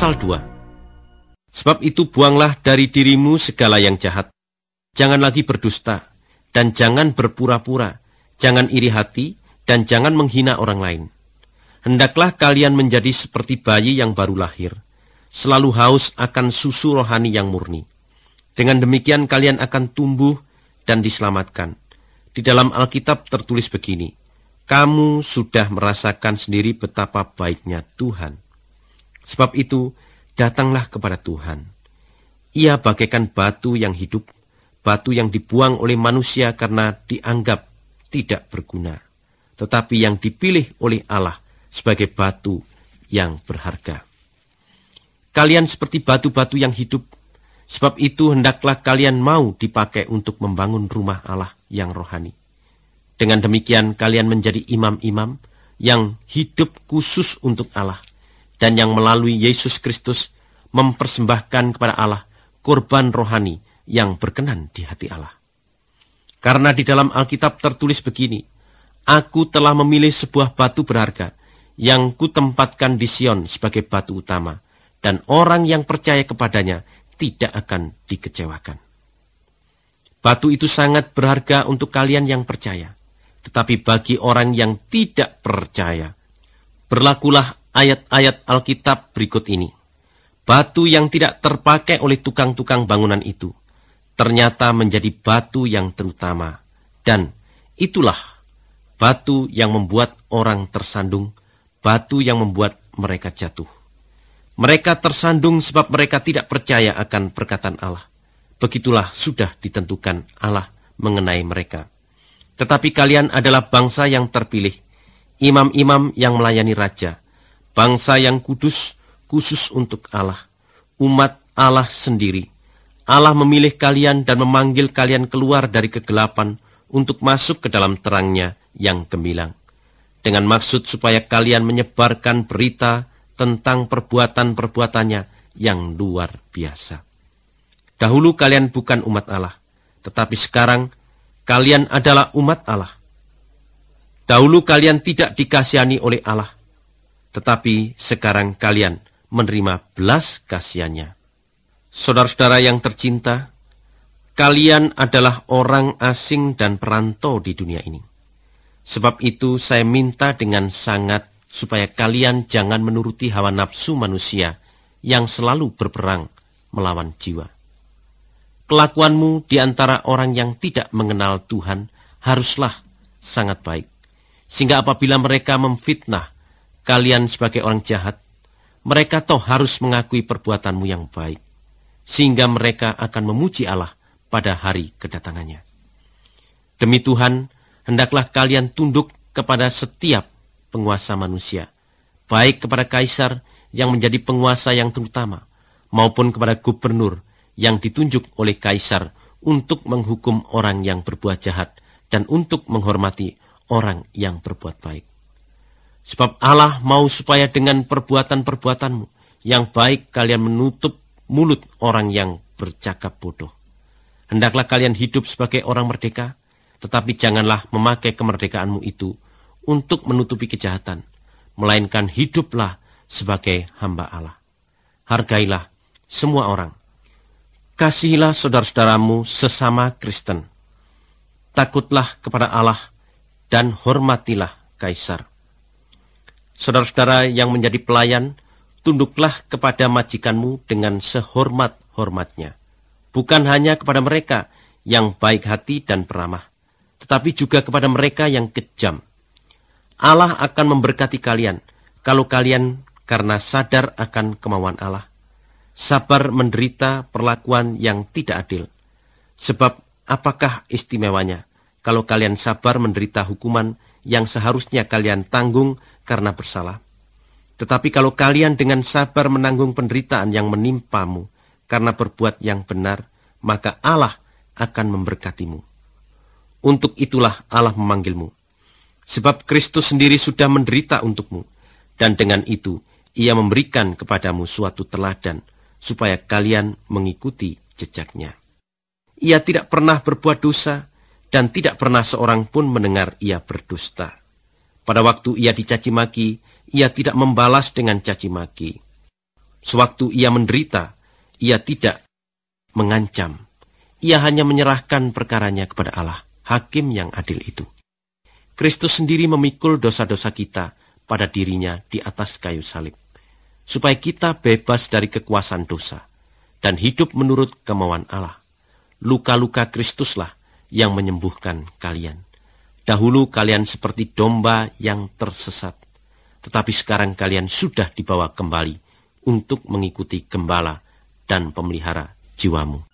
pasal 2. Sebab itu buanglah dari dirimu segala yang jahat. Jangan lagi berdusta, dan jangan berpura-pura, jangan iri hati, dan jangan menghina orang lain. Hendaklah kalian menjadi seperti bayi yang baru lahir, selalu haus akan susu rohani yang murni. Dengan demikian kalian akan tumbuh dan diselamatkan. Di dalam Alkitab tertulis begini, kamu sudah merasakan sendiri betapa baiknya Tuhan. Sebab itu, datanglah kepada Tuhan. Ia bagaikan batu yang hidup, batu yang dibuang oleh manusia karena dianggap tidak berguna, tetapi yang dipilih oleh Allah sebagai batu yang berharga. Kalian seperti batu-batu yang hidup, sebab itu hendaklah kalian mau dipakai untuk membangun rumah Allah yang rohani. Dengan demikian kalian menjadi imam-imam yang hidup khusus untuk Allah, dan yang melalui Yesus Kristus mempersembahkan kepada Allah korban rohani yang berkenan di hati Allah. Karena di dalam Alkitab tertulis begini, Aku telah memilih sebuah batu berharga yang kutempatkan di Sion sebagai batu utama, dan orang yang percaya kepadanya tidak akan dikecewakan. Batu itu sangat berharga untuk kalian yang percaya, tetapi bagi orang yang tidak percaya, berlakulah ayat-ayat Alkitab berikut ini. Batu yang tidak terpakai oleh tukang-tukang bangunan itu, ternyata menjadi batu yang terutama, dan itulah batu yang membuat orang tersandung, batu yang membuat mereka jatuh. Mereka tersandung sebab mereka tidak percaya akan perkataan Allah. Begitulah sudah ditentukan Allah mengenai mereka. Tetapi kalian adalah bangsa yang terpilih, imam-imam yang melayani raja, bangsa yang kudus, khusus untuk Allah, umat Allah sendiri. Allah memilih kalian dan memanggil kalian keluar dari kegelapan untuk masuk ke dalam terangnya yang gemilang, dengan maksud supaya kalian menyebarkan berita tentang perbuatan-perbuatannya yang luar biasa. Dahulu kalian bukan umat Allah, tetapi sekarang kalian adalah umat Allah. Dahulu kalian tidak dikasihani oleh Allah, tetapi sekarang kalian menerima belas kasihannya. Saudara-saudara yang tercinta, kalian adalah orang asing dan perantau di dunia ini. Sebab itu saya minta dengan sangat supaya kalian jangan menuruti hawa nafsu manusia yang selalu berperang melawan jiwa. Kelakuanmu di antara orang yang tidak mengenal Tuhan haruslah sangat baik, sehingga apabila mereka memfitnah kalian sebagai orang jahat, mereka toh harus mengakui perbuatanmu yang baik, sehingga mereka akan memuji Allah pada hari kedatangannya. Demi Tuhan, hendaklah kalian tunduk kepada setiap penguasa manusia, baik kepada kaisar yang menjadi penguasa yang terutama, maupun kepada gubernur yang ditunjuk oleh kaisar untuk menghukum orang yang berbuat jahat dan untuk menghormati orang yang berbuat baik. Sebab Allah mau supaya dengan perbuatan-perbuatanmu yang baik kalian menutup mulut orang yang bercakap bodoh. Hendaklah kalian hidup sebagai orang merdeka, tetapi janganlah memakai kemerdekaanmu itu untuk menutupi kejahatan, melainkan hiduplah sebagai hamba Allah. Hargailah semua orang. Kasihilah saudara-saudaramu sesama Kristen. Takutlah kepada Allah dan hormatilah kaisar. Saudara-saudara yang menjadi pelayan, tunduklah kepada majikanmu dengan sehormat-hormatnya. Bukan hanya kepada mereka yang baik hati dan peramah, tetapi juga kepada mereka yang kejam. Allah akan memberkati kalian kalau kalian karena sadar akan kemauan Allah, sabar menderita perlakuan yang tidak adil. Sebab apakah istimewanya kalau kalian sabar menderita hukuman yang seharusnya kalian tanggung karena bersalah? Tetapi kalau kalian dengan sabar menanggung penderitaan yang menimpamu karena berbuat yang benar, maka Allah akan memberkatimu. Untuk itulah Allah memanggilmu. Sebab Kristus sendiri sudah menderita untukmu, dan dengan itu Ia memberikan kepadamu suatu teladan, supaya kalian mengikuti jejaknya. Ia tidak pernah berbuat dosa, dan tidak pernah seorang pun mendengar Ia berdusta. Pada waktu Ia dicaci maki, Ia tidak membalas dengan caci maki. Sewaktu ia menderita, ia tidak mengancam. Ia hanya menyerahkan perkaranya kepada Allah, hakim yang adil itu. Kristus sendiri memikul dosa-dosa kita pada dirinya di atas kayu salib, supaya kita bebas dari kekuasaan dosa dan hidup menurut kemauan Allah. Luka-luka Kristuslah yang menyembuhkan kalian. Dahulu kalian seperti domba yang tersesat, tetapi sekarang kalian sudah dibawa kembali untuk mengikuti gembala dan pemelihara jiwamu.